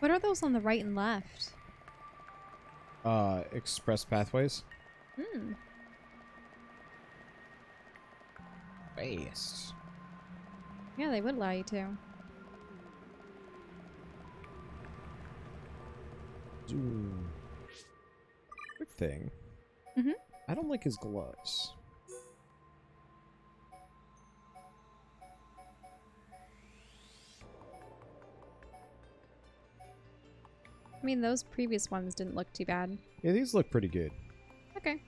What are those on the right and left? Express pathways. Hmm. Fast. Yeah, they would allow you to. Quick thing. Mm-hmm. I don't like his gloves. I mean, those previous ones didn't look too bad. Yeah, these look pretty good. Okay.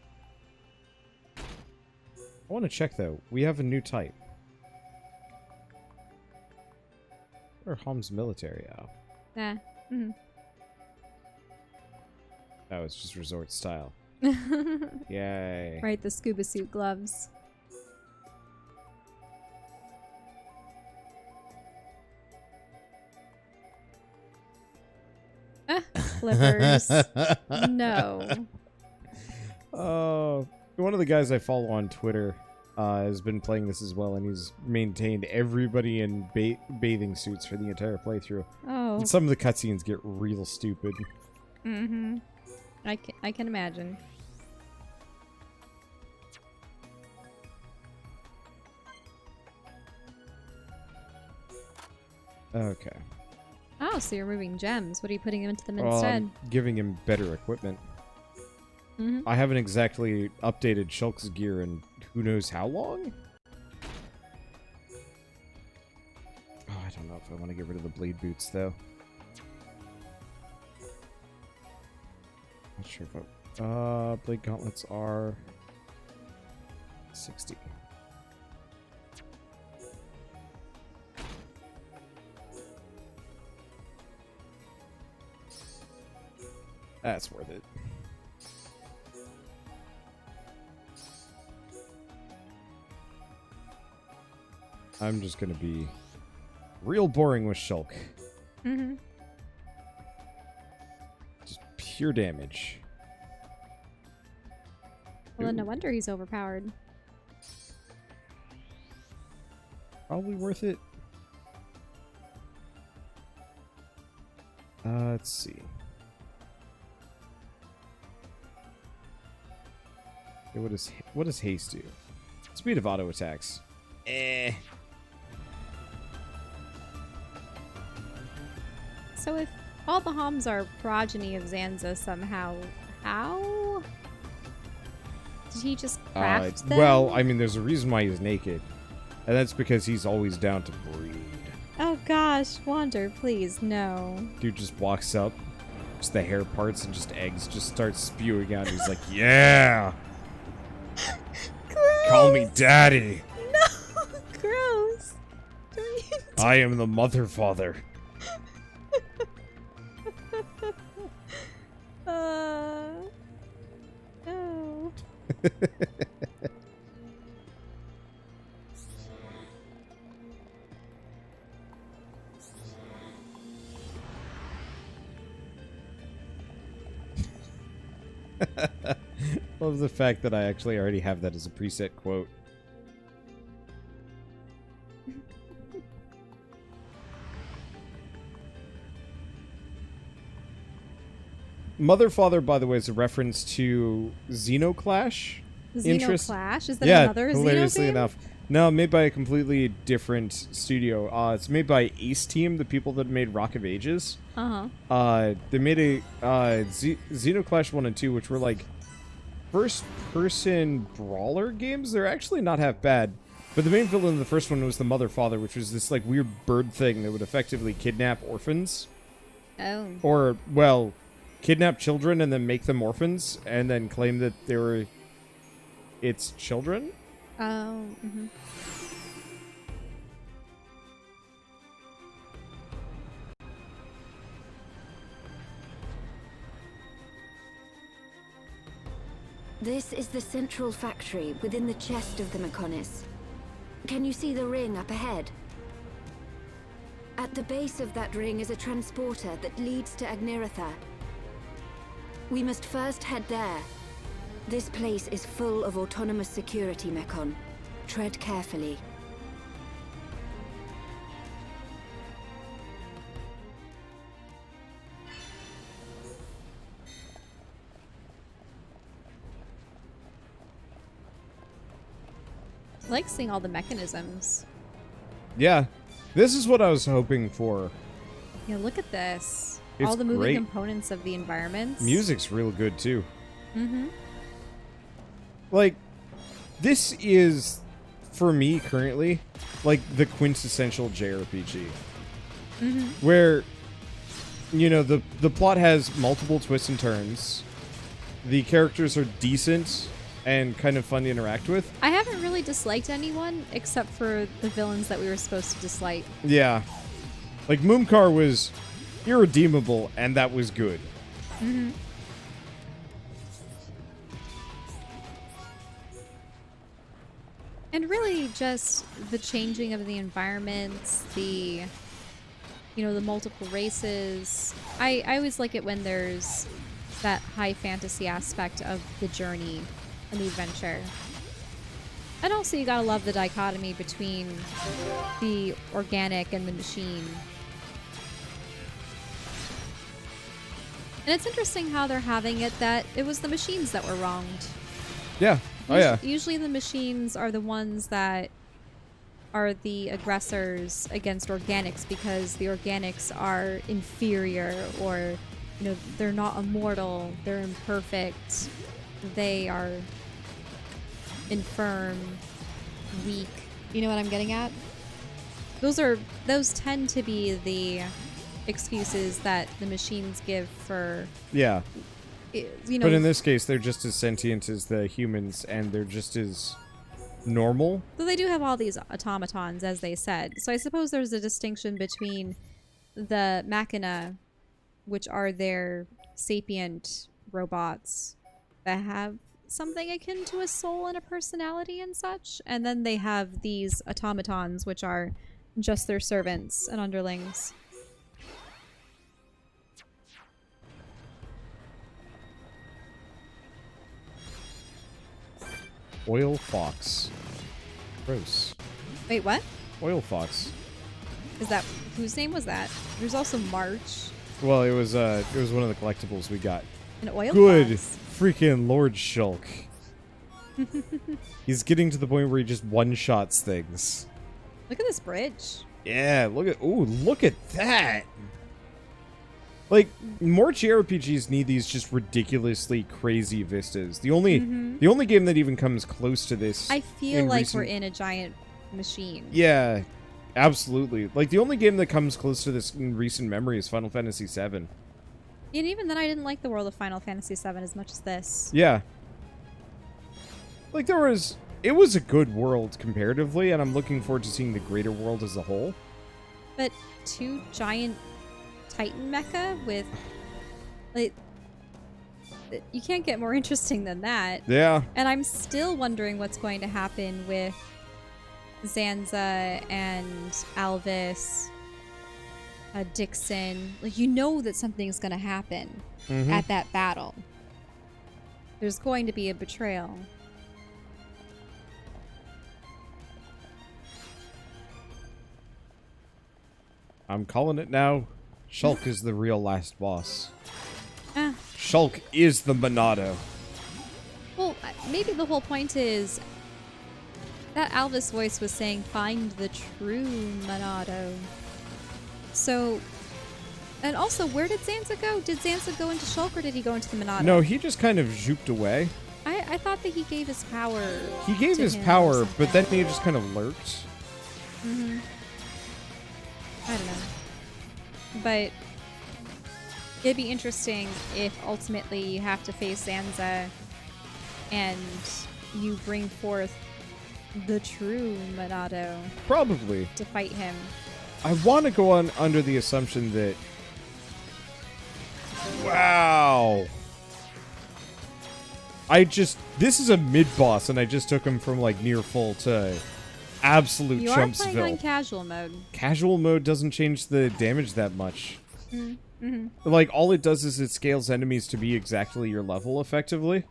I want to check, though. We have a new type. Or Hom's military out. Nah. Mm-hmm. Oh, it's just resort style. Yay. Right, the scuba suit gloves. Flippers. No. One of the guys I follow on Twitter has been playing this as well, and he's maintained everybody in bathing suits for the entire playthrough. Oh. And some of the cutscenes get real stupid. Mm-hmm. I can imagine. Okay. Oh, so you're removing gems. What are you putting into them instead? Giving him better equipment. Mm-hmm. I haven't exactly updated Shulk's gear in who knows how long? Oh, I don't know if I want to get rid of the blade boots, though. Not sure if I... blade gauntlets are... 60. That's worth it. I'm just gonna be real boring with Shulk. Mm-hmm. Just pure damage. Well, then no wonder he's overpowered. Probably worth it. Let's see. Okay, what does haste do? Speed of auto attacks. Eh. So if all the Homs are progeny of Zanza somehow, how? Did he just craft them? Well, I mean, there's a reason why he's naked. And that's because he's always down to breed. Oh gosh, Wander, please, no. Dude just walks up, just the hair parts and just eggs just start spewing out. He's like, yeah! Gross! Call me daddy! No! Gross! I am the mother father. No. Love the fact that I actually already have that as a preset quote. Mother Father, by the way, is a reference to Xenoclash. Xenoclash? Is that Yeah, another hilariously Xeno game? enough. No, made by a completely different studio. It's made by Ace Team, the people that made Rock of Ages. Uh-huh. They made a Xenoclash 1 and 2, which were like first-person brawler games. They're actually not half bad. But the main villain in the first one was the Mother Father, which was this like weird bird thing that would effectively kidnap orphans. Oh. Or, well, kidnap children and then make them orphans, and then claim that they were its children. Oh. Mm-hmm. This is the central factory within the chest of the Mechonis. Can you see the ring up ahead? At the base of that ring is a transporter that leads to Agniratha. We must first head there. This place is full of autonomous security, Mechon. Tread carefully. I like seeing all the mechanisms. Yeah. This is what I was hoping for. Yeah, look at this. It's all the moving great. components of the environments. Music's real good, too. Mm-hmm. Like, this is, for me currently, like the quintessential JRPG. Mm-hmm. Where, you know, the plot has multiple twists and turns. The characters are decent and kind of fun to interact with. I haven't really disliked anyone except for the villains that we were supposed to dislike. Yeah. Like, Moomkar was irredeemable, and that was good. Mm-hmm. And really just the changing of the environments, the, you know, the multiple races. I always like it when there's that high fantasy aspect of the journey and the adventure. And also you gotta love the dichotomy between the organic and the machine. And it's interesting how they're having it that it was the machines that were wronged. Yeah. Oh, yeah. Usually the machines are the ones that are the aggressors against organics because the organics are inferior or, you know, they're not immortal, they're imperfect, they are infirm, weak. You know what I'm getting at? Those tend to be the excuses that the machines give for, Yeah. you know. But in this case, they're just as sentient as the humans, and they're just as normal. So they do have all these automatons, as they said. So I suppose there's a distinction between the machina, which are their sapient robots that have something akin to a soul and a personality and such, and then they have these automatons, which are just their servants and underlings. Oil Fox. Gross. Wait, what? Oil Fox. Is that whose name was that? There's also March. Well, it was one of the collectibles we got. An oil Good fox. freaking Lord Shulk. He's getting to the point where he just one-shots things. Look at this bridge. Yeah, look at that. Like, more JRPGs need these just ridiculously crazy vistas. The only game that even comes close to this, I feel like we're in a giant machine. yeah, absolutely. Like, the only game that comes close to this in recent memory is Final Fantasy VII. And even then, I didn't like the world of Final Fantasy VII as much as this. Yeah. Like, it was a good world comparatively, and I'm looking forward to seeing the greater world as a whole. But two giant Titan mecha with, like, you can't get more interesting than that. Yeah. And I'm still wondering what's going to happen with Zanza and Alvis, Dixon. Like, you know that something's going to happen at that battle. There's going to be a betrayal. I'm calling it now. Shulk is the real last boss. Ah. Shulk is the Monado. Well, maybe the whole point is that Alvis voice was saying, find the true Monado. So, and also, where did Zanza go? Did Zanza go into Shulk or did he go into the Monado? No, he just kind of zooped away. I thought that he gave his power. He gave to his him or power, but then something. he just kind of lurked. I don't know. But it'd be interesting if ultimately you have to face Zanza and you bring forth the true Monado Probably. to fight him. I want to go on under the assumption that... Wow. This is a mid-boss, and I just took him from, like, near full to absolute You are playing Chumpsville. on casual mode. Casual mode doesn't change the damage that much. Like, all it does is it scales enemies to be exactly your level, effectively.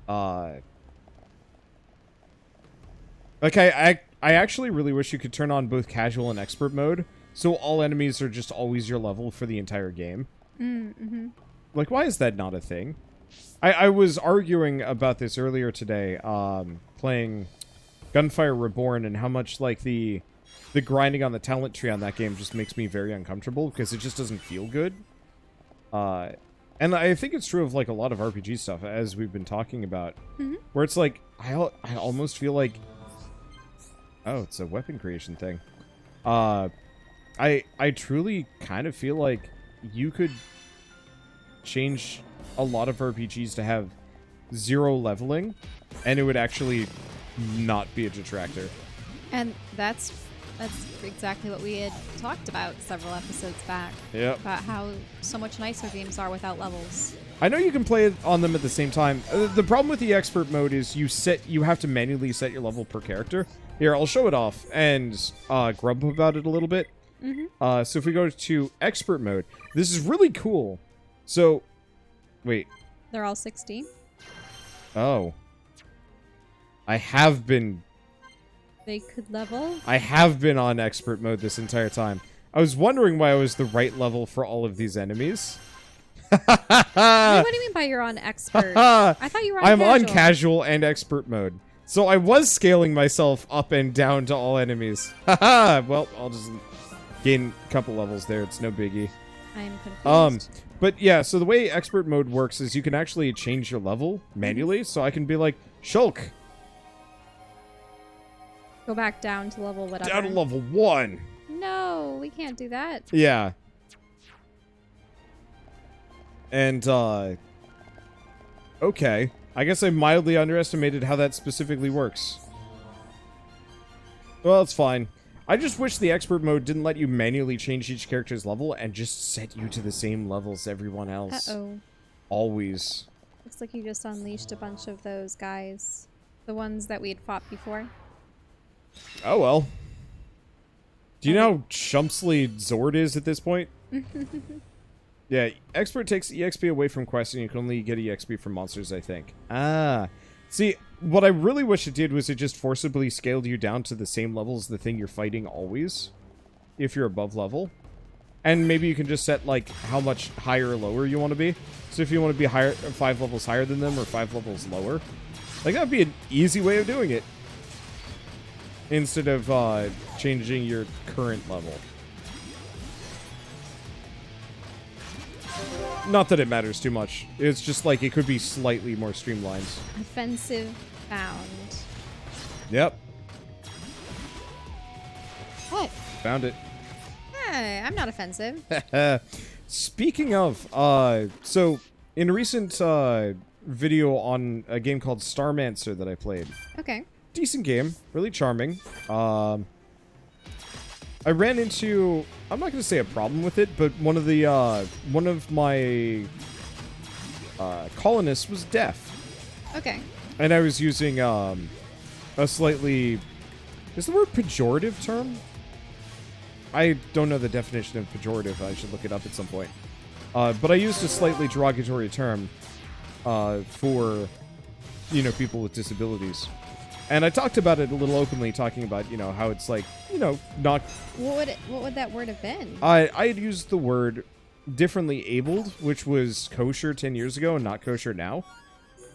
Like, I actually really wish you could turn on both casual and expert mode, so all enemies are just always your level for the entire game. Like, why is that not a thing? I was arguing about this earlier today, playing Gunfire Reborn and how much like the grinding on the talent tree on that game just makes me very uncomfortable because it just doesn't feel good. And I think it's true of like a lot of RPG stuff as we've been talking about, where it's like I almost feel like, oh, it's a weapon creation thing. I truly kind of feel like you could change a lot of RPGs to have 0 leveling, and it would actually not be a detractor. And that's exactly what we had talked about several episodes back. Yep. About how so much nicer games are without levels. I know you can play on them at the same time. The problem with the expert mode is you have to manually set your level per character. Here, I'll show it off and grump about it a little bit. So if we go to expert mode, this is really cool. So, wait. They're all 16? Oh. I have been... They could level? I have been on expert mode this entire time. I was wondering why I was the right level for all of these enemies. Wait, what do you mean by you're on expert? I thought you were on I'm casual. on casual and expert mode. So I was scaling myself up and down to all enemies. Well, I'll just gain a couple levels there. It's no biggie. I'm confused. But yeah, so the way expert mode works is you can actually change your level manually. So I can be like, Shulk, go back down to level whatever. down to level 1. No, we can't do that. Yeah. And, okay. I guess I mildly underestimated how that specifically works. Well, it's fine. I just wish the expert mode didn't let you manually change each character's level and just set you to the same level as everyone else. Uh-oh. Always. Looks like you just unleashed a bunch of those guys. The ones that we had fought before. Oh, well. Do you know how Shumsley Zord is at this point? Yeah, expert takes EXP away from quests, and you can only get EXP from monsters, I think. Ah. See, what I really wish it did was it just forcibly scaled you down to the same level as the thing you're fighting always, if you're above level. And maybe you can just set, like, how much higher or lower you want to be. So if you want to be higher, 5 levels higher than them or 5 levels lower. Like, that would be an easy way of doing it. Instead of changing your current level. Not that it matters too much. It's just like it could be slightly more streamlined. Offensive found. Yep. What? Found it. Hey, I'm not offensive. Speaking of, so in a recent video on a game called Starmancer that I played. Okay. Decent game, really charming. I ran into, I'm not going to say a problem with it, but one of my colonists was deaf. Okay. And I was using a slightly, is the word pejorative term? I don't know the definition of pejorative. I should look it up at some point. But I used a slightly derogatory term for, you know, people with disabilities. And I talked about it a little openly, talking about, you know, how it's like, you know, not... What would that word have been? I had used the word differently abled, which was kosher 10 years ago and not kosher now.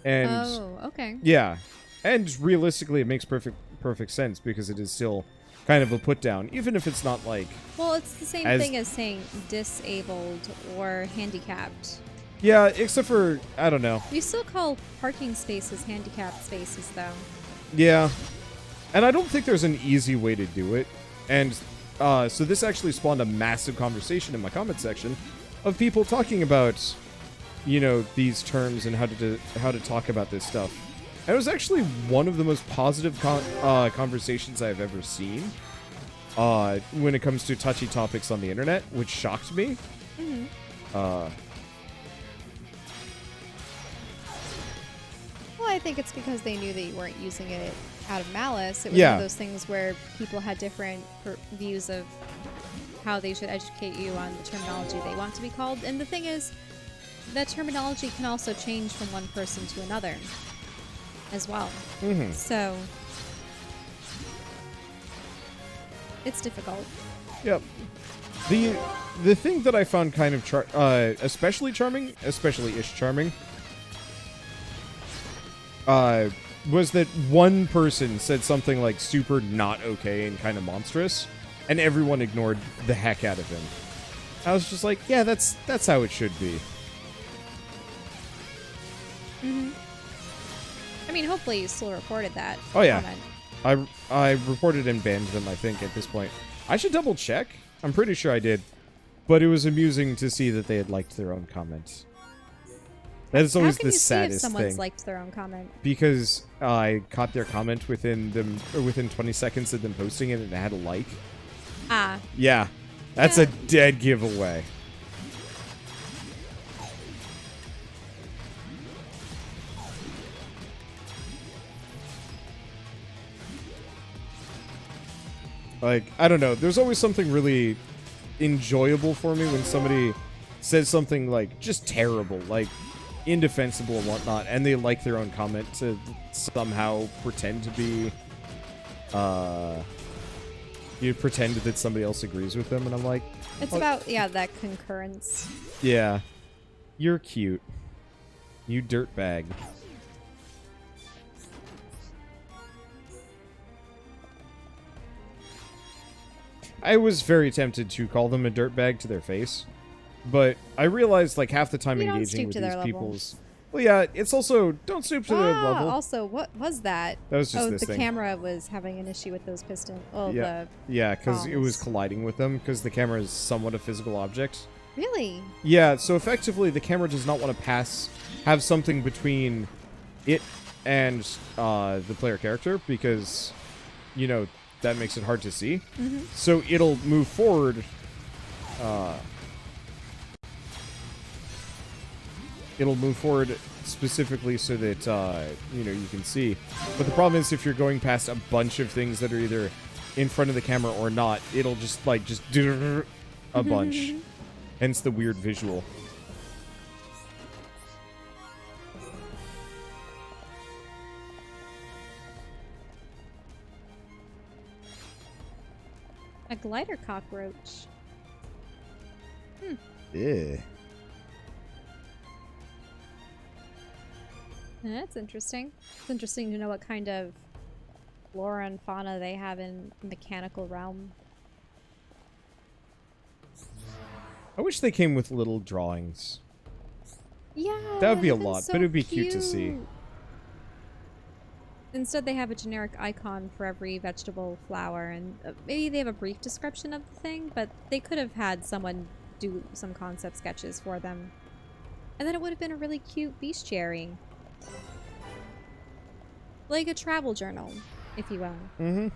And... Oh, okay. Yeah. And realistically, it makes perfect sense because it is still kind of a put down, even if it's not like... Well, it's the same thing as saying disabled or handicapped. Yeah, except for, I don't know. You still call parking spaces handicapped spaces, though. Yeah. And I don't think there's an easy way to do it. And so this actually spawned a massive conversation in my comment section of people talking about, you know, these terms and how to talk about this stuff. And it was actually one of the most positive conversations I've ever seen when it comes to touchy topics on the internet, which shocked me. Mm-hmm. Well, I think it's because they knew that you weren't using it out of malice. It was one of those things where people had different views of how they should educate you on the terminology they want to be called. And the thing is, that terminology can also change from one person to another as well. Mm-hmm. So, it's difficult. Yep. The thing that I found kind of especially charming, especially-ish charming, was that one person said something like super not okay and kind of monstrous, and everyone ignored the heck out of him. I was just like, yeah, that's how it should be. I mean, hopefully you still reported that. Oh yeah, comment. I reported and banned them, I think, at this point. I should double check. I'm pretty sure I did, but it was amusing to see that they had liked their own comments. That is always the saddest thing. How can you see if someone's thing. liked their own comment? Because I caught their comment within 20 seconds of them posting it, and it had a like. Ah. Yeah, that's a dead giveaway. Like, I don't know. There's always something really enjoyable for me when somebody says something, like, just terrible, like, indefensible and whatnot, and they like their own comment to somehow pretend to be, you pretend that somebody else agrees with them, and I'm like... It's about, yeah, that concurrence. Yeah. You're cute. You dirtbag. I was very tempted to call them a dirtbag to their face, but I realized, like, half the time engaging with these people's... Well, yeah, it's also, don't stoop to their level. Also, what was that? That was just this the thing. camera was having an issue with those pistons. Oh, yeah. Yeah, because it was colliding with them, because the camera is somewhat a physical object. Really? Yeah, so effectively, the camera does not want to have something between it and the player character, because, you know, that makes it hard to see. So it'll move forward. It'll move forward specifically so that you know, you can see. But the problem is, if you're going past a bunch of things that are either in front of the camera or not, it'll just do a bunch. Hence the weird visual. A glider cockroach. Yeah. That's interesting. It's interesting to know what kind of flora and fauna they have in the mechanical realm. I wish they came with little drawings. Yeah, That would be a that's lot, so but it would be cute to see. Instead, they have a generic icon for every vegetable, flower, and maybe they have a brief description of the thing, but they could have had someone do some concept sketches for them. And then it would have been a really cute bestiary. Like a travel journal, if you will. Mm-hmm.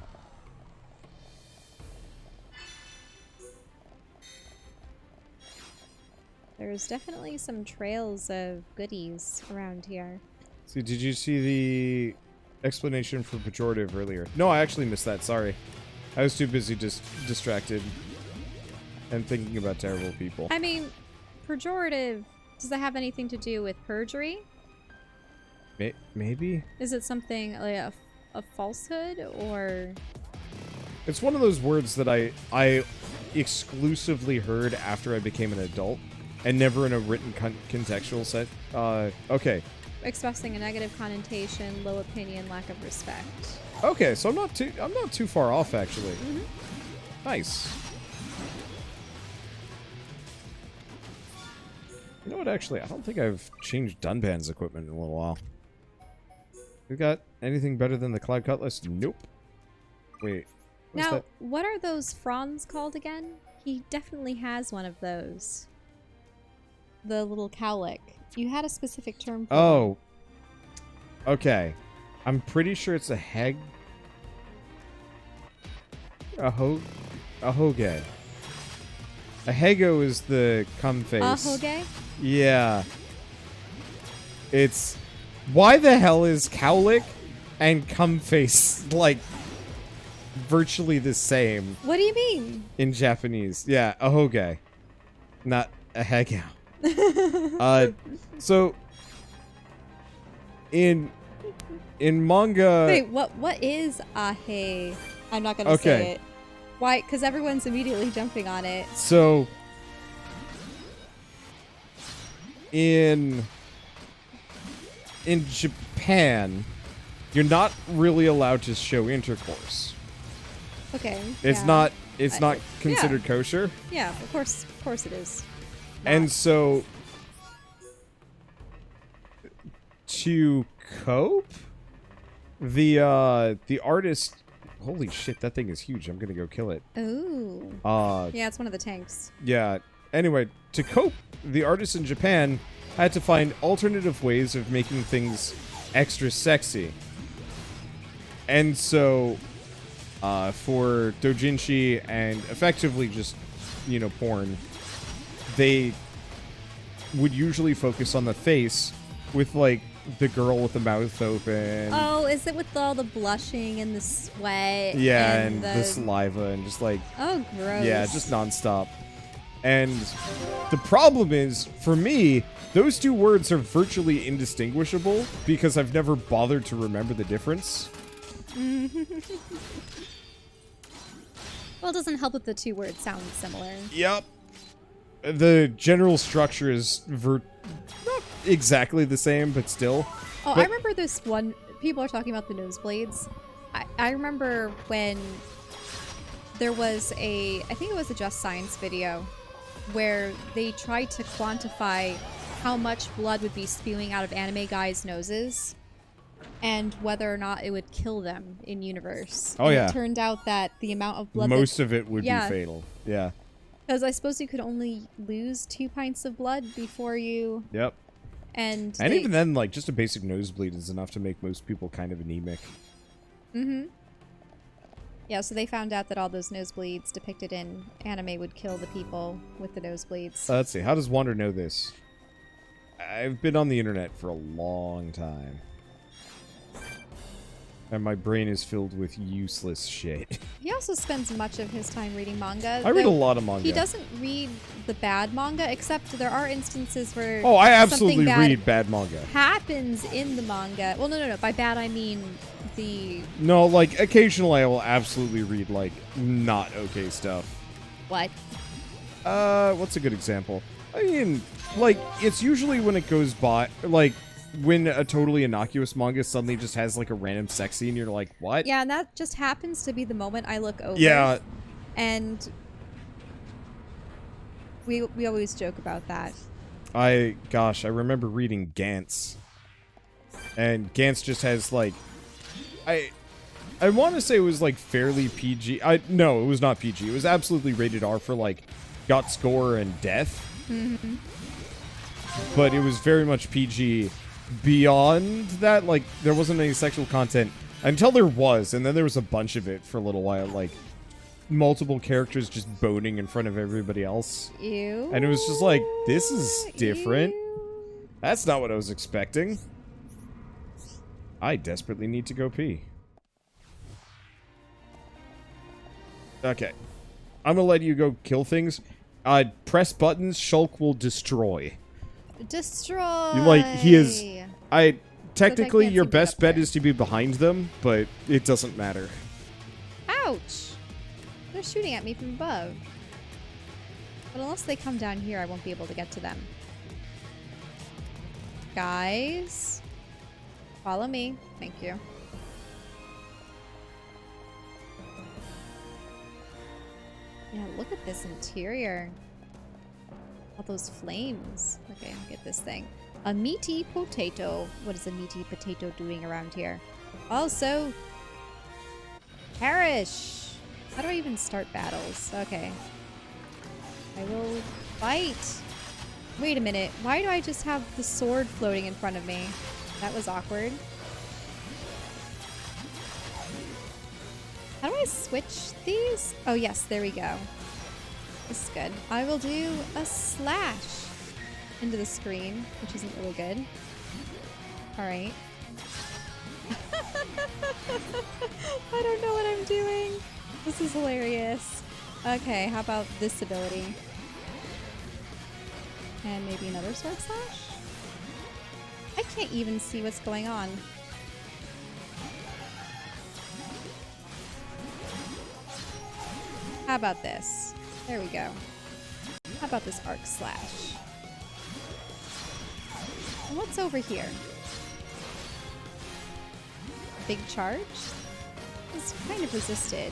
There's definitely some trails of goodies around here. See, did you see the explanation for pejorative earlier? No, I actually missed that. Sorry. I was too busy just distracted and thinking about terrible people. I mean, pejorative, does that have anything to do with perjury? Maybe? Is it something like a falsehood, or... It's one of those words that I exclusively heard after I became an adult and never in a written contextual set. Okay. Expressing a negative connotation, low opinion, lack of respect. Okay, so I'm not too far off, actually. Nice. You know what, actually, I don't think I've changed Dunban's equipment in a little while. We got anything better than the Cloud Cutlass? Nope. Wait. Now, what are those fronds called again? He definitely has one of those. The little cowlick. You had a specific term for Oh. Okay. I'm pretty sure it's a heg. A hoge. A hego is the cum face. A hoge? Yeah. It's... Why the hell is cowlick and cum face, like, virtually the same? What do you mean? In Japanese. Yeah, a hoge. Not a hego. So... In manga... Wait, what is ahe? I'm not gonna say it. Why? Because everyone's immediately jumping on it. So... In Japan, you're not really allowed to show intercourse. Okay. It's yeah. not. It's not yeah. considered kosher. Yeah, of course it is. And Not. so, to cope, the artist. Holy shit, that thing is huge. I'm gonna go kill it. Ooh. Yeah, it's one of the tanks. Yeah. Anyway, to cope, the artists in Japan had to find alternative ways of making things extra sexy. And so, for doujinshi and effectively just, porn, they would usually focus on the face with, like, the girl with the mouth open. Oh, is it with all the blushing and the sweat? Yeah, and the saliva and just, like... Oh, gross. Yeah, just nonstop. And the problem is, for me, those two words are virtually indistinguishable because I've never bothered to remember the difference. Well, it doesn't help that the two words sound similar. Yep. The general structure is not exactly the same, but still. Oh, I remember this one. People are talking about the nosebleeds. I remember when there was I think it was a Just Science video, where they tried to quantify how much blood would be spewing out of anime guys' noses and whether or not it would kill them in universe. Oh, and yeah. It turned out that the amount of blood Most of it would yeah. be fatal. Yeah. Because I suppose you could only lose 2 pints of blood before you... Yep. And even then, like, just a basic nosebleed is enough to make most people kind of anemic. Mm-hmm. Yeah, so they found out that all those nosebleeds depicted in anime would kill the people with the nosebleeds. Let's see. How does Wander know this? I've been on the internet for a long time. And my brain is filled with useless shit. He also spends much of his time reading manga. I read a lot of manga. He doesn't read the bad manga, except there are instances where Oh, I absolutely something bad read bad manga. happens in the manga. Well, no. By bad, I mean the... No, like, occasionally I will absolutely read, like, not okay stuff. What? What's a good example? I mean, like, it's usually when it goes by, like, when a totally innocuous manga suddenly just has, like, a random sex scene, you're like, what? Yeah, and that just happens to be the moment I look over. Yeah. And we always joke about that. I remember reading Gantz. And Gantz just has, like, I want to say it was, like, fairly PG. No, it was not PG. It was absolutely rated R for, like, guts, gore, and death. Mm-hmm. But it was very much PG beyond that. Like, there wasn't any sexual content until there was, and then there was a bunch of it for a little while, like multiple characters just boning in front of everybody else. Ew. And it was just like, this is different. Ew. That's not what I was expecting. I desperately need to go pee. Okay. I'm gonna let you go kill things. Press buttons, Shulk will destroy. Destroy. He is... Technically, can't your seem to best get bet there. is to be behind them, but it doesn't matter. Ouch. They're shooting at me from above. But unless they come down here, I won't be able to get to them. Guys, follow me. Thank you. Yeah, look at this interior. All those flames. Okay, I'll get this thing. A meaty potato. What is a meaty potato doing around here? Also, perish. How do I even start battles? Okay. I will fight. Wait a minute. Why do I just have the sword floating in front of me? That was awkward. How do I switch these? Oh, yes. There we go. This is good. I will do a slash into the screen, which isn't really good. All right. I don't know what I'm doing. This is hilarious. Okay, how about this ability? And maybe another sword slash? I can't even see what's going on. How about this? There we go. How about this arc slash? And what's over here? big charge is kind of resisted.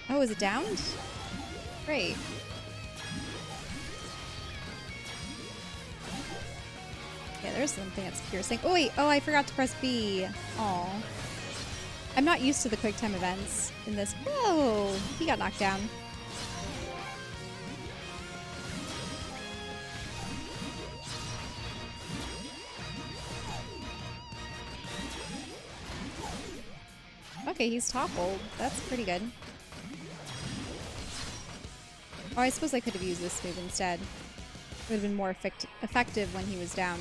Oh, is it downed? Great. Okay, there's something that's piercing. Oh wait, oh I forgot to press B. Aw. I'm not used to the quick time events in this. Oh, he got knocked down. Okay, he's toppled. That's pretty good. Oh, I suppose I could have used this move instead. It would have been more effective when he was down.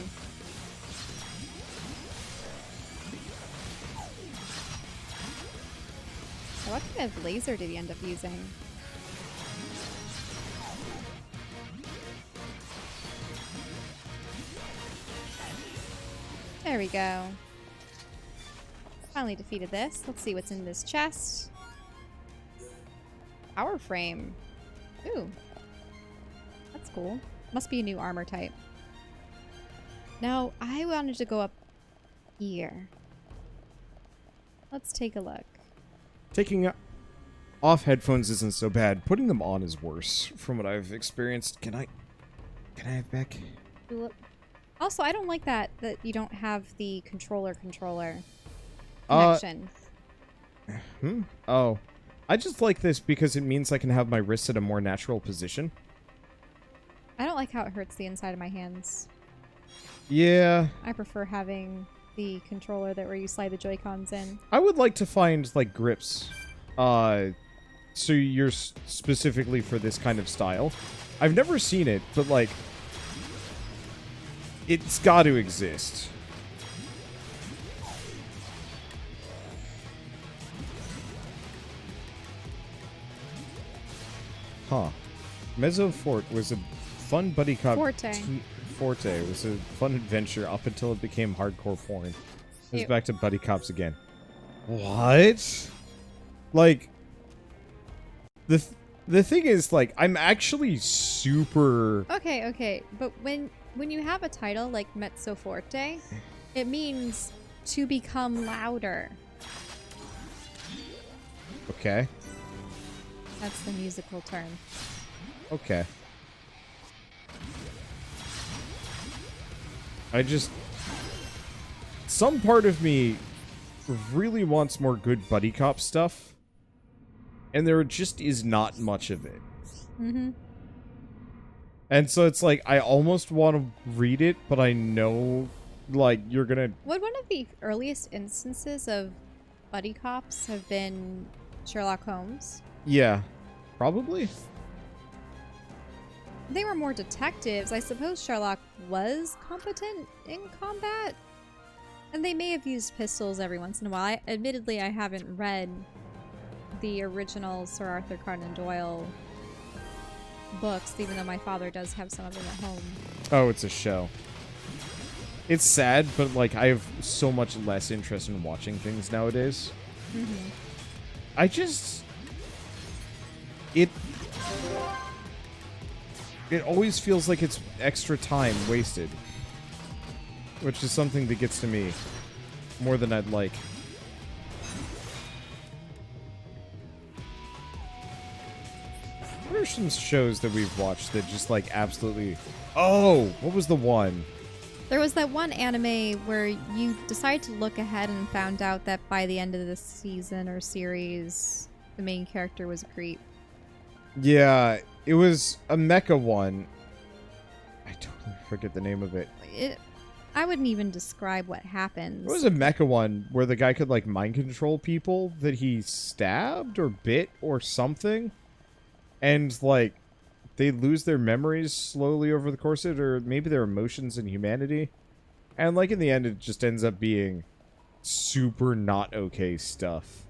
Oh, what kind of laser did he end up using? There we go. Finally defeated this. Let's see what's in this chest. Power frame. Ooh. That's cool. Must be a new armor type. Now, I wanted to go up here. Let's take a look. Taking off headphones isn't so bad. Putting them on is worse, from what I've experienced. Can I have back? Also, I don't like that you don't have the controller connection. Oh. I just like this because it means I can have my wrists at a more natural position. I don't like how it hurts the inside of my hands. Yeah. I prefer having the controller where you slide the Joy-Cons in. I would like to find, like, grips. So you're specifically for this kind of style. I've never seen it, but, like, it's got to exist. Huh. Mezzo Fort was a fun buddy cop. Forte was a fun adventure up until it became hardcore porn. It was back to buddy cops again. What? Like, the thing is, like, I'm actually super... Okay, but when you have a title like Mezzo Forte, it means to become louder. Okay. That's the musical term. Okay. I just... Some part of me really wants more good buddy cop stuff. And there just is not much of it. Mm-hmm. And so it's like, I almost want to read it, but I know, like, you're gonna... Would one of the earliest instances of buddy cops have been Sherlock Holmes? Yeah. Probably? They were more detectives. I suppose Sherlock was competent in combat. And they may have used pistols every once in a while. Admittedly, I haven't read the original Sir Arthur Conan Doyle books, even though my father does have some of them at home. Oh, it's a show. It's sad, but, like, I have so much less interest in watching things nowadays. Mm-hmm. I just... It always feels like it's extra time wasted. Which is something that gets to me more than I'd like. What are some shows that we've watched that just, like, absolutely... Oh! What was the one? There was that one anime where you decided to look ahead and found out that by the end of the season or series, the main character was a creep. Yeah, it was a mecha one. I totally forget the name of it. I wouldn't even describe what happens. It was a mecha one where the guy could, like, mind control people that he stabbed or bit or something. And, like, they lose their memories slowly over the course of it, or maybe their emotions and humanity. And, like, in the end, it just ends up being super not okay stuff.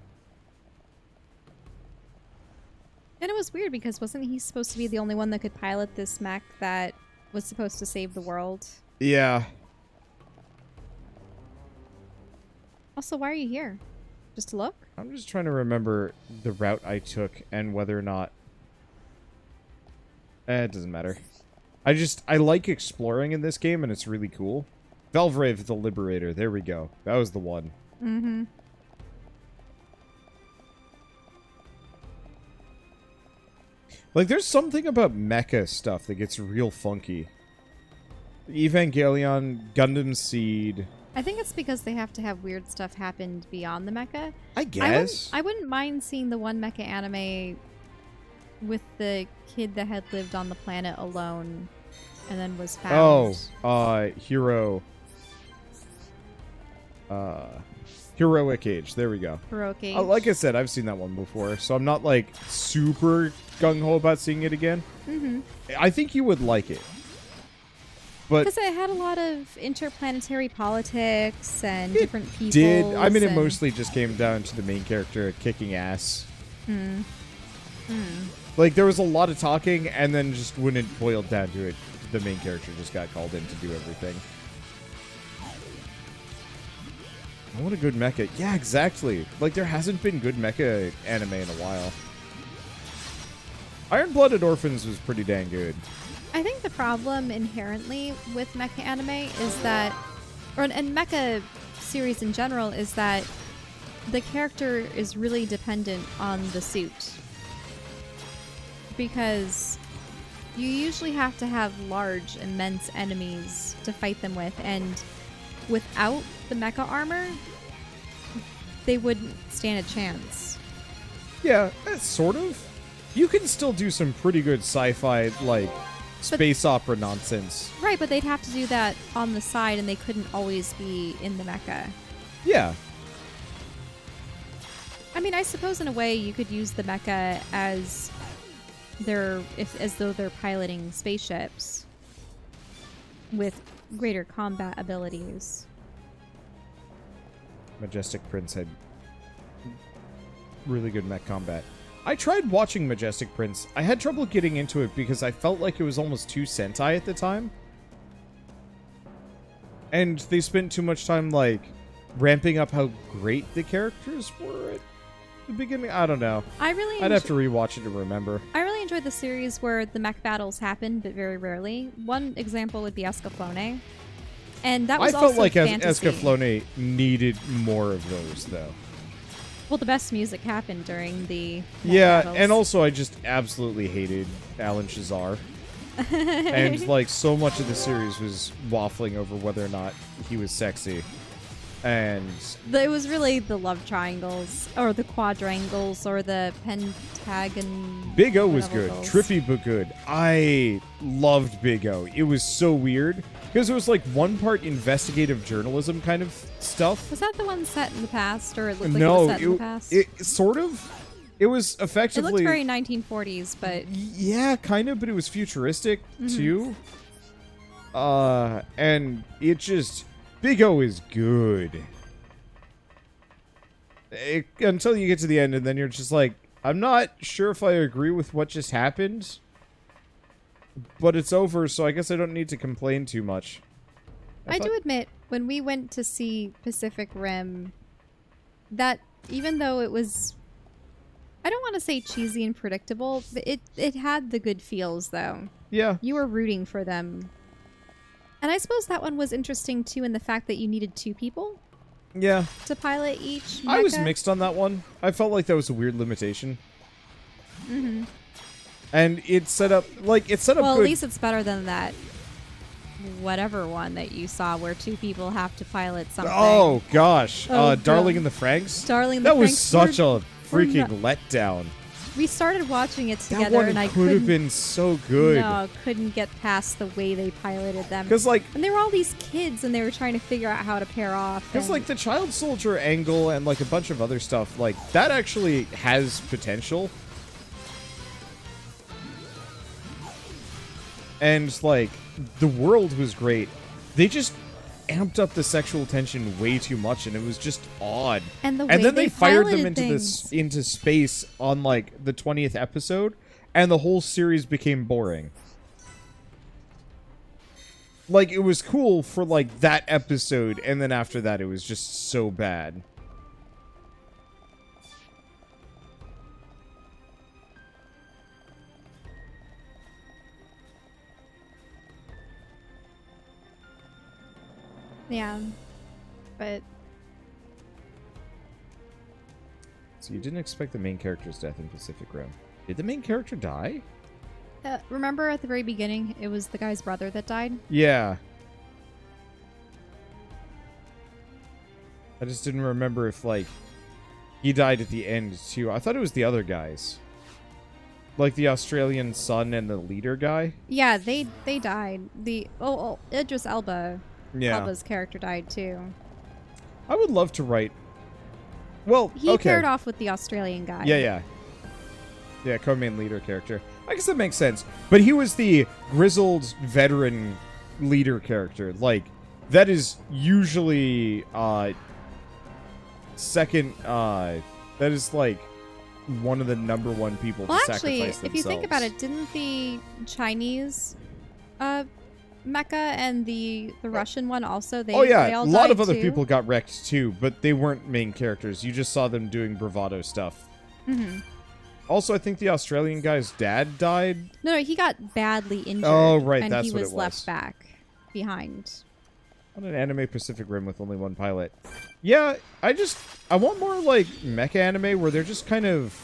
And it was weird because wasn't he supposed to be the only one that could pilot this mech that was supposed to save the world? Yeah. Also, why are you here? Just to look? I'm just trying to remember the route I took and whether or not... it doesn't matter. I like exploring in this game, and it's really cool. Valvrave the Liberator. There we go. That was the one. Mm-hmm. Like, there's something about mecha stuff that gets real funky. Evangelion, Gundam Seed. I think it's because they have to have weird stuff happen beyond the mecha. I guess. I wouldn't mind seeing the one mecha anime with the kid that had lived on the planet alone and then was found. Hero. Heroic Age. There we go. Heroic Age. Like I said, I've seen that one before, so I'm not, like, super gung-ho about seeing it again. Mm-hmm. I think you would like it. But because it had a lot of interplanetary politics and different people. It mostly just came down to the main character kicking ass. Like, there was a lot of talking, and then just when it boiled down to it, the main character just got called in to do everything. I want a good mecha. Yeah, exactly. Like, there hasn't been good mecha anime in a while. Iron-Blooded Orphans was pretty dang good. I think the problem inherently with mecha anime is that, and mecha series in general, is that the character is really dependent on the suit. Because you usually have to have large, immense enemies to fight them with, and without the mecha armor, they wouldn't stand a chance. Yeah, sort of. You can still do some pretty good sci-fi, like, space opera nonsense. Right, but they'd have to do that on the side, and they couldn't always be in the mecha. Yeah. I mean, I suppose in a way you could use the mecha as though they're piloting spaceships with greater combat abilities. Majestic Prince had really good mech combat. I tried watching Majestic Prince. I had trouble getting into it because I felt like it was almost too Sentai at the time. And they spent too much time, like, ramping up how great the characters were at the beginning. I don't know. I'd have to rewatch it to remember. I really enjoyed the series where the mech battles happen, but very rarely. One example would be Escaflowne. And that was also I felt like fantasy. Escaflowne needed more of those, though. Well, the best music happened during the battles. And also I just absolutely hated Alan Shazar. And, like, so much of the series was waffling over whether or not he was sexy. And it was really the love triangles, or the quadrangles, or the pentagon. Big O was good. Trippy but good. I loved Big O. It was so weird. Because it was like one part investigative journalism kind of stuff. Was that the one set in the past, or it looked like it was set in the past? It sort of. It was effectively. It looked very 1940s, but yeah, kind of. But it was futuristic too. And it just Big O is good. Until you get to the end, and then you're just like, I'm not sure if I agree with what just happened. But it's over, so I guess I don't need to complain too much. I do admit, when we went to see Pacific Rim, that even though it was, I don't want to say cheesy and predictable, but it had the good feels, though. Yeah. You were rooting for them. And I suppose that one was interesting, too, in the fact that you needed 2 people. Yeah. To pilot each mecha. I was mixed on that one. I felt like that was a weird limitation. Mm-hmm. And it set up well, good. At least it's better than that whatever one that you saw where 2 people have to pilot something. Oh, gosh. Oh, Darling in the Franxx? Darling in the That was Franxx such a freaking letdown. We started watching it together, that one and I could have been so good. No, couldn't get past the way they piloted them. Because, like, and they were all these kids, and they were trying to figure out how to pair off. Because, like, the child soldier angle and, like, a bunch of other stuff, like, that actually has potential. And, like, the world was great. They just amped up the sexual tension way too much, and it was just odd. And the way then they fired them things. into space on, like, the 20th episode, and the whole series became boring. Like, it was cool for, like, that episode, and then after that it was just so bad. Yeah. But So you didn't expect the main character's death in Pacific Rim. Did the main character die? remember at the very beginning, it was the guy's brother that died? Yeah. I just didn't remember if, like, he died at the end, too. I thought it was the other guys. Like the Australian son and the leader guy. Yeah, they died. Idris Elba's character died too. I would love to write... Well, He paired off with the Australian guy. Yeah. Yeah, co-main leader character. I guess that makes sense. But he was the grizzled veteran leader character. Like, that is usually second. That is like one of the number one people Well, to actually, sacrifice themselves. if you think about it, didn't the Chinese Mecha and the Russian one also? They all a lot of died other too? people got wrecked too, but they weren't main characters. You just saw them doing bravado stuff. Mm-hmm. Also, I think the Australian guy's dad died. No, he got badly injured. Oh, right, and that's he what was it was. left back behind. On an anime Pacific Rim with only one pilot. Yeah, I want more like mecha anime where they're just kind of...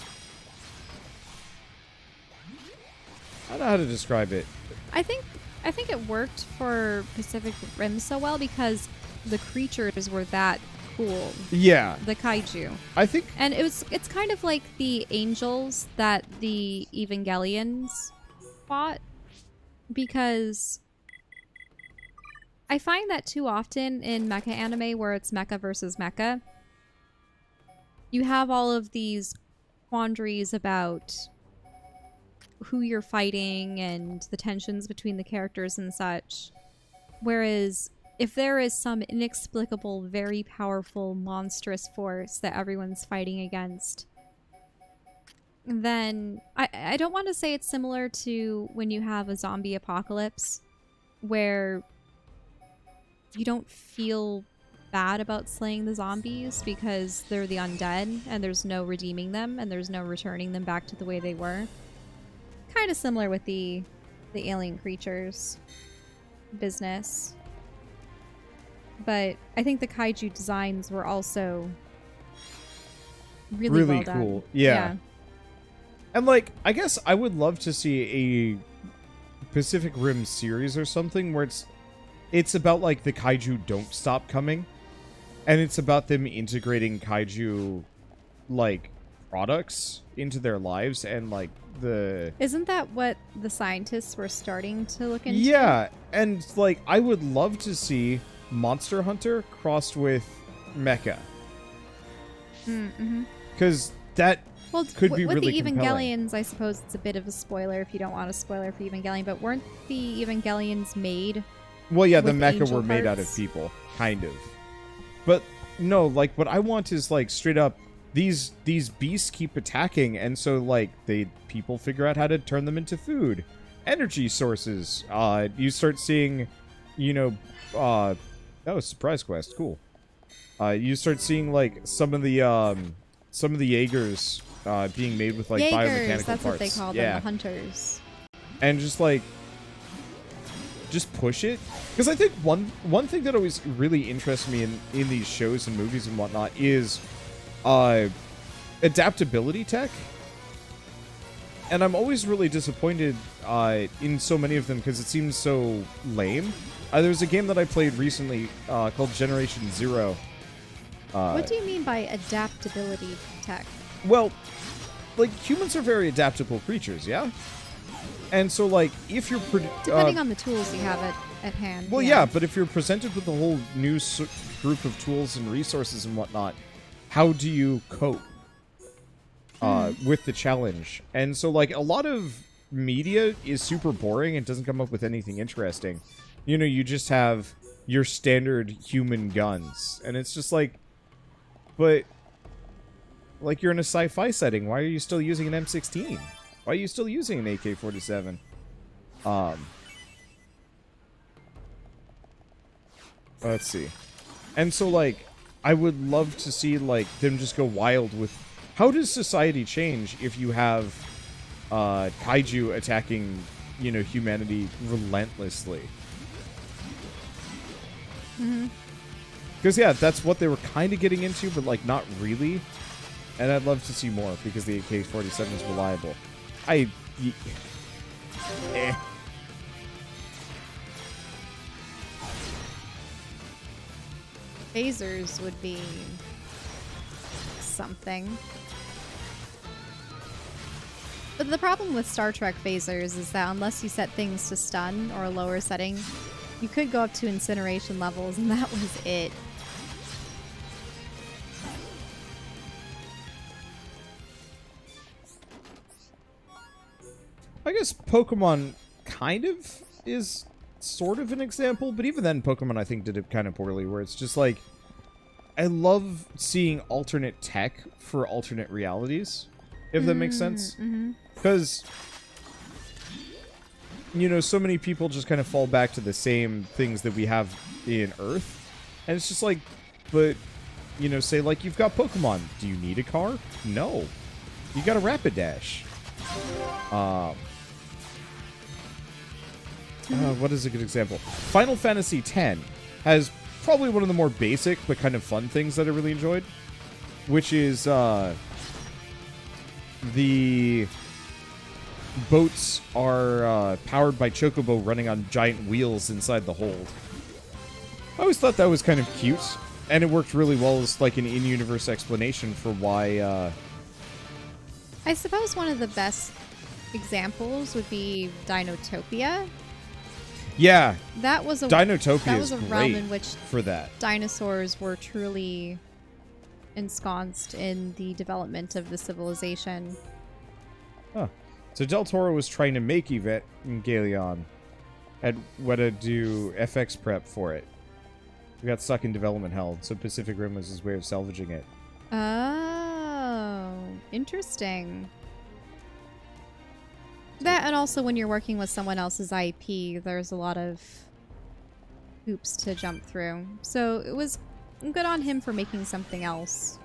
I don't know how to describe it. I think it worked for Pacific Rim so well because the creatures were that cool. Yeah. The kaiju. I think... And it's kind of like the angels that the Evangelions fought, because I find that too often in mecha anime where it's mecha versus mecha, you have all of these quandaries about who you're fighting and the tensions between the characters and such. Whereas if there is some inexplicable, very powerful, monstrous force that everyone's fighting against, then I don't want to say it's similar to when you have a zombie apocalypse where you don't feel bad about slaying the zombies because they're the undead and there's no redeeming them and there's no returning them back to the way they were. Kind of similar with the alien creatures business. But I think the kaiju designs were also really well done. Cool. Yeah. And like, I guess I would love to see a Pacific Rim series or something where it's about like the kaiju don't stop coming, and it's about them integrating kaiju like products into their lives, and like Isn't that what the scientists were starting to look into? Yeah, and like I would love to see Monster Hunter crossed with Mecha. Mm-hmm. Because that could be with really the compelling. Evangelions, I suppose it's a bit of a spoiler if you don't want a spoiler for Evangelion, but weren't the Evangelions made? Well, yeah, the with mecha angel were made out of parts? people, kind of. But no, like what I want is like straight up these beasts keep attacking, and so like people figure out how to turn them into food, energy sources. You start seeing, that was Surprise Quest, cool. You start seeing like some of the Jaegers being made with like Jaegers, biomechanical that's parts. what they call them, the hunters. And just push it, because I think one thing that always really interests me in these shows and movies and whatnot is adaptability tech, and I'm always really disappointed in so many of them because it seems so lame. There was a game that I played recently called Generation Zero. What do you mean by adaptability tech? Well, like humans are very adaptable creatures, yeah. And so, like, if you're... Depending on the tools you have at hand. Well, yeah, but if you're presented with a whole new group of tools and resources and whatnot, how do you cope with the challenge? And so, like, a lot of media is super boring and doesn't come up with anything interesting. You just have your standard human guns. And it's just like... But... Like, you're in a sci-fi setting. Why are you still using an M16? Why are you still using an AK-47? Let's see. And so, like, I would love to see, like, them just go wild with... How does society change if you have kaiju attacking, humanity relentlessly? Mm-hmm. Because, yeah, that's what they were kind of getting into, but, like, not really. And I'd love to see more, because the AK-47 is reliable. Eh. Phasers would be something. But the problem with Star Trek phasers is that unless you set things to stun or a lower setting, you could go up to incineration levels, and that was it. I guess Pokemon kind of is sort of an example, but even then Pokemon I think did it kind of poorly, where it's just like, I love seeing alternate tech for alternate realities, if that makes sense. Because, you know, so many people just kind of fall back to the same things that we have in Earth, and it's just like, but, you know, say like you've got Pokemon, do you need a car? No. You got a Rapidash. What is a good example? Final Fantasy X has probably one of the more basic but kind of fun things that I really enjoyed, which is the boats are powered by Chocobo running on giant wheels inside the hold. I always thought that was kind of cute, and it worked really well as like an in-universe explanation for why... I suppose one of the best examples would be Dinotopia. Yeah, that was a Dinotopia that was is a realm great in which for that. Dinosaurs were truly ensconced in the development of the civilization. Huh. So Del Toro was trying to make Evangelion, had what to do FX prep for it. We got stuck in development hell, so Pacific Rim was his way of salvaging it. Oh, interesting. That, and also when you're working with someone else's IP, there's a lot of hoops to jump through. So it was good on him for making something else.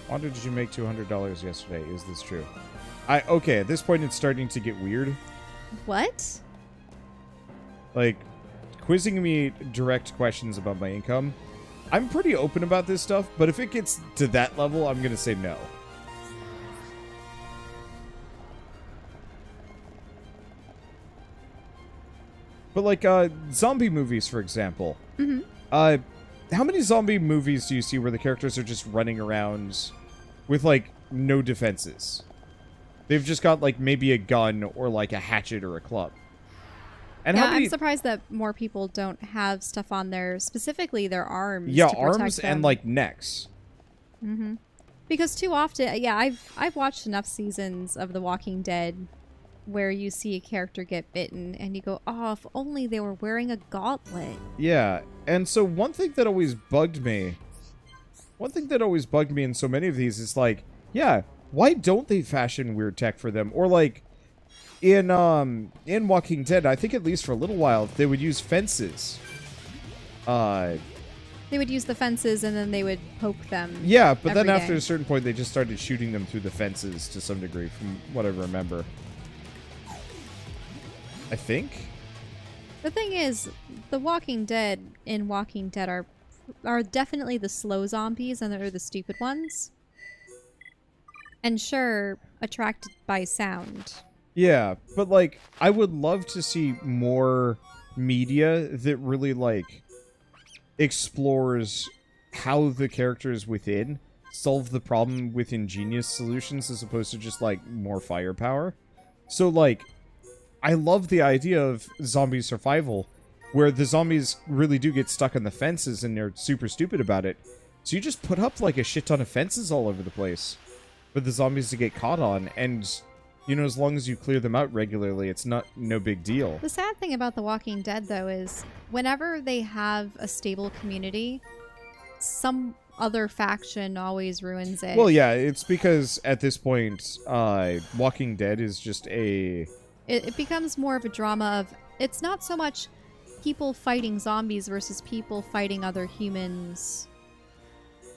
Why did you make $200 yesterday? Is this true? Okay, at this point it's starting to get weird. What? Like, quizzing me direct questions about my income. I'm pretty open about this stuff, but if it gets to that level, I'm gonna say no. But like, zombie movies, for example. How many zombie movies do you see where the characters are just running around with, like, no defenses? They've just got, like, maybe a gun or, like, a hatchet or a club. And yeah, how many... I'm surprised that more people don't have stuff on their, specifically their arms. Yeah, to protect arms them. and, like, necks. Because too often, yeah, I've watched enough seasons of The Walking Dead where you see a character get bitten and you go, oh, if only they were wearing a gauntlet. Yeah, and so one thing that always bugged me in so many of these is like, yeah, why don't they fashion weird tech for them? Or like, in Walking Dead, I think at least for a little while, they would use fences. They would use the fences and then they would poke them. Yeah, but then every after day. a certain point, they just started shooting them through the fences to some degree, from what I remember. I think. The thing is, the Walking Dead in Walking Dead are definitely the slow zombies and they're the stupid ones. And sure, attracted by sound. Yeah, but like, I would love to see more media that really like explores how the characters within solve the problem with ingenious solutions as opposed to just like more firepower. So like, I love the idea of zombie survival where the zombies really do get stuck on the fences and they're super stupid about it. So you just put up like a shit ton of fences all over the place for the zombies to get caught on, and you know, as long as you clear them out regularly, it's no big deal. The sad thing about The Walking Dead, though, is whenever they have a stable community, some other faction always ruins it. Well, yeah, it's because at this point, Walking Dead is just a... It becomes more of a drama of... It's not so much people fighting zombies versus people fighting other humans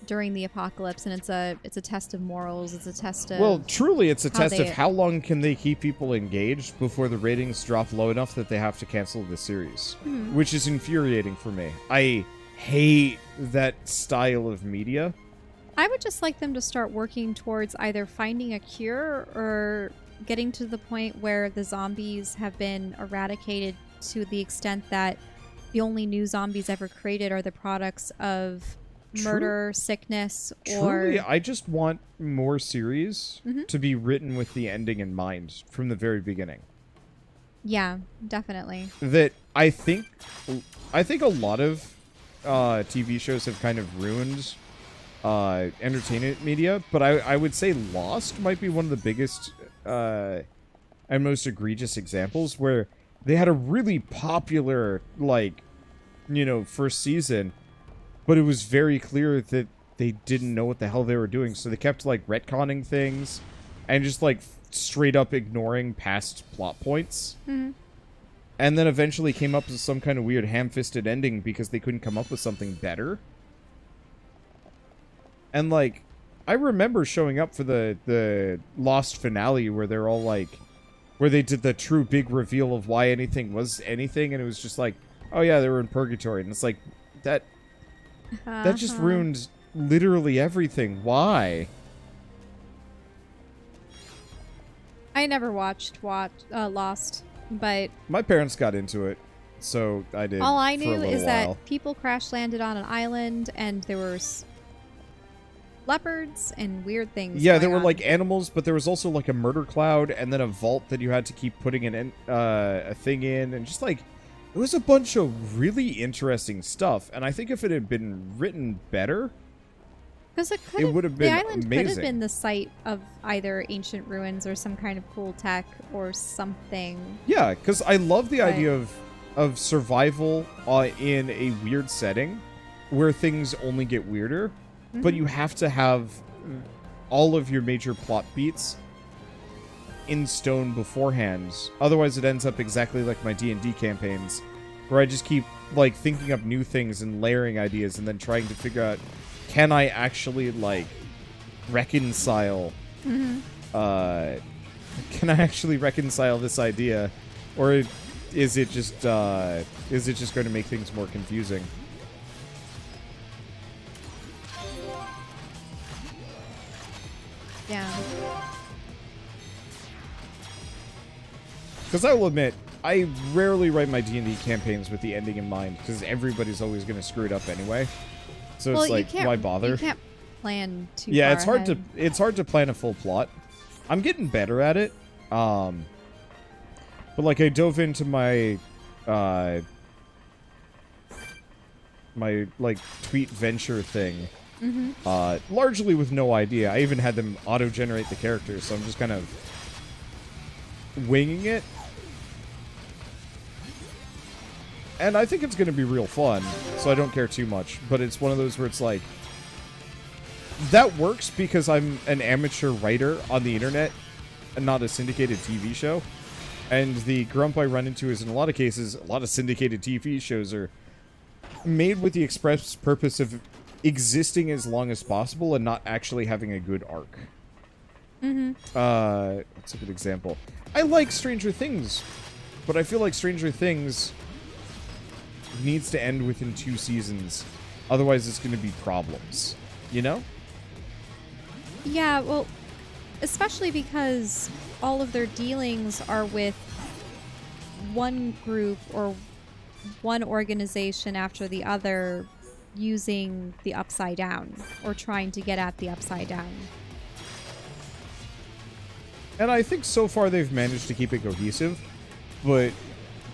during the apocalypse, and it's a test of morals. It's a test of Well, truly, it's a how test of they- how long can they keep people engaged before the ratings drop low enough that they have to cancel the series, which is infuriating for me. I hate that style of media. I would just like them to start working towards either finding a cure or getting to the point where the zombies have been eradicated to the extent that the only new zombies ever created are the products of murder, sickness, or... Truly, I just want more series to be written with the ending in mind from the very beginning. Yeah, definitely. That I think a lot of TV shows have kind of ruined entertainment media, but I would say Lost might be one of the biggest and most egregious examples where they had a really popular, like, first season, but it was very clear that they didn't know what the hell they were doing, so they kept, like, retconning things and just, like, straight up ignoring past plot points. And then eventually came up with some kind of weird ham-fisted ending because they couldn't come up with something better. And, like, I remember showing up for the Lost finale where they're all, like, where they did the true big reveal of why anything was anything, and it was just like, oh yeah, they were in purgatory. And it's like, that just ruined literally everything. Why? I never watched Lost, but My parents got into it, so I did. all I for a knew little is while. that people crash landed on an island and there were leopards and weird things. Yeah, there going were on. like animals, but there was also like a murder cloud, and then a vault that you had to keep putting a thing in, and just like it was a bunch of really interesting stuff. And I think if it had been written better, Because it would have been the island could have amazing. been the site of either ancient ruins or some kind of cool tech or something. yeah, because I love the Right. idea of survival in a weird setting where things only get weirder, but you have to have all of your major plot beats in stone beforehand. Otherwise, it ends up exactly like my D&D campaigns, where I just keep like thinking up new things and layering ideas, and then trying to figure out, can I actually like reconcile? Can I actually reconcile this idea, or is it just going to make things more confusing? Yeah. Because I will admit, I rarely write my D&D campaigns with the ending in mind, because everybody's always going to screw it up anyway. So Well, it's like, you can't, why bother? You can't plan too Yeah, far it's hard to plan a full plot. I'm getting better at it. But like I dove into my my like tweet venture thing. Largely with no idea. I even had them auto-generate the characters, so I'm just kind of winging it. And I think it's going to be real fun, so I don't care too much. But it's one of those where it's like, that works because I'm an amateur writer on the internet and not a syndicated TV show. And the grump I run into is, in a lot of cases, a lot of syndicated TV shows are made with the express purpose of existing as long as possible and not actually having a good arc. What's a good example? I like Stranger Things, but I feel like Stranger Things needs to end within 2 seasons. Otherwise, it's going to be problems. You know? Yeah, well, especially because all of their dealings are with one group or one organization after the other using the Upside Down or trying to get at the Upside Down. And I think so far they've managed to keep it cohesive, but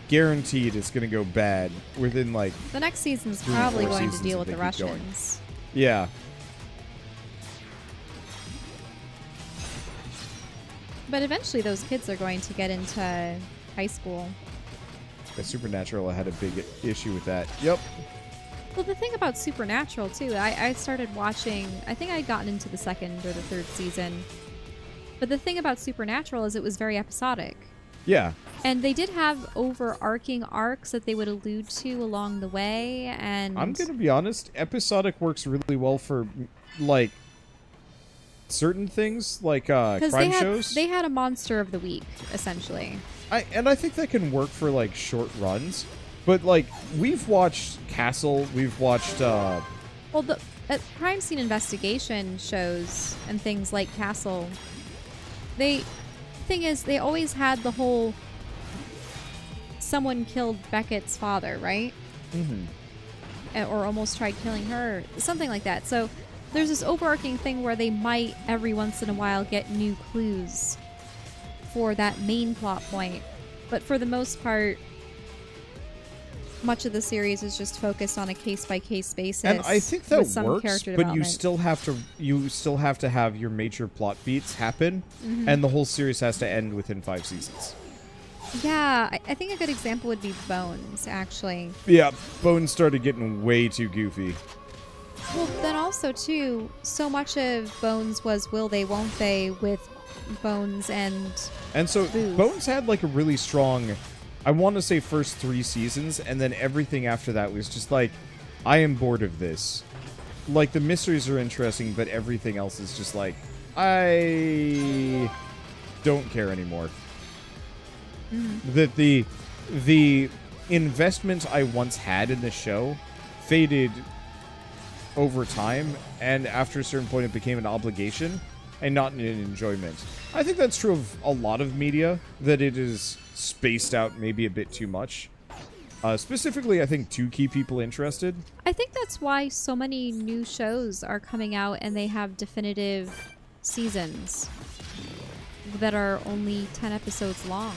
guaranteed it's going to go bad within, like... The next season's 3 or probably 4 going to seasons deal if with the they keep going. Russians. Yeah. But eventually those kids are going to get into high school. Yeah, Supernatural had a big issue with that. Yep. Well, the thing about Supernatural, too, I started watching... I think I'd gotten into the 2nd or the 3rd season. But the thing about Supernatural is it was very episodic. Yeah. And they did have overarching arcs that they would allude to along the way, and... I'm going to be honest, episodic works really well for like certain things like crime shows. They had a monster of the week essentially. I think that can work for like short runs, but like we've watched Castle, we've watched well, the crime scene investigation shows and things like Castle, thing is they always had the whole someone killed Beckett's father, right? Or almost tried killing her, something like that. So there's this overarching thing where they might every once in a while get new clues for that main plot point, but for the most part much of the series is just focused on a case-by-case basis. And I think that works, but you still have to have your major plot beats happen, and the whole series has to end within 5 seasons. Yeah, I think a good example would be Bones, actually. Yeah, Bones started getting way too goofy. Well, then also, too, so much of Bones was will they, won't they, with Bones and so Booth. Bones had like a really strong, I want to say, first 3 seasons, and then everything after that was just like, I am bored of this. Like, the mysteries are interesting, but everything else is just like, I don't care anymore. That the investment I once had in the show faded over time, and after a certain point it became an obligation and not an enjoyment. I think that's true of a lot of media, that it is spaced out maybe a bit too much. Specifically, I think, to keep people interested. I think that's why so many new shows are coming out and they have definitive seasons that are only 10 episodes long.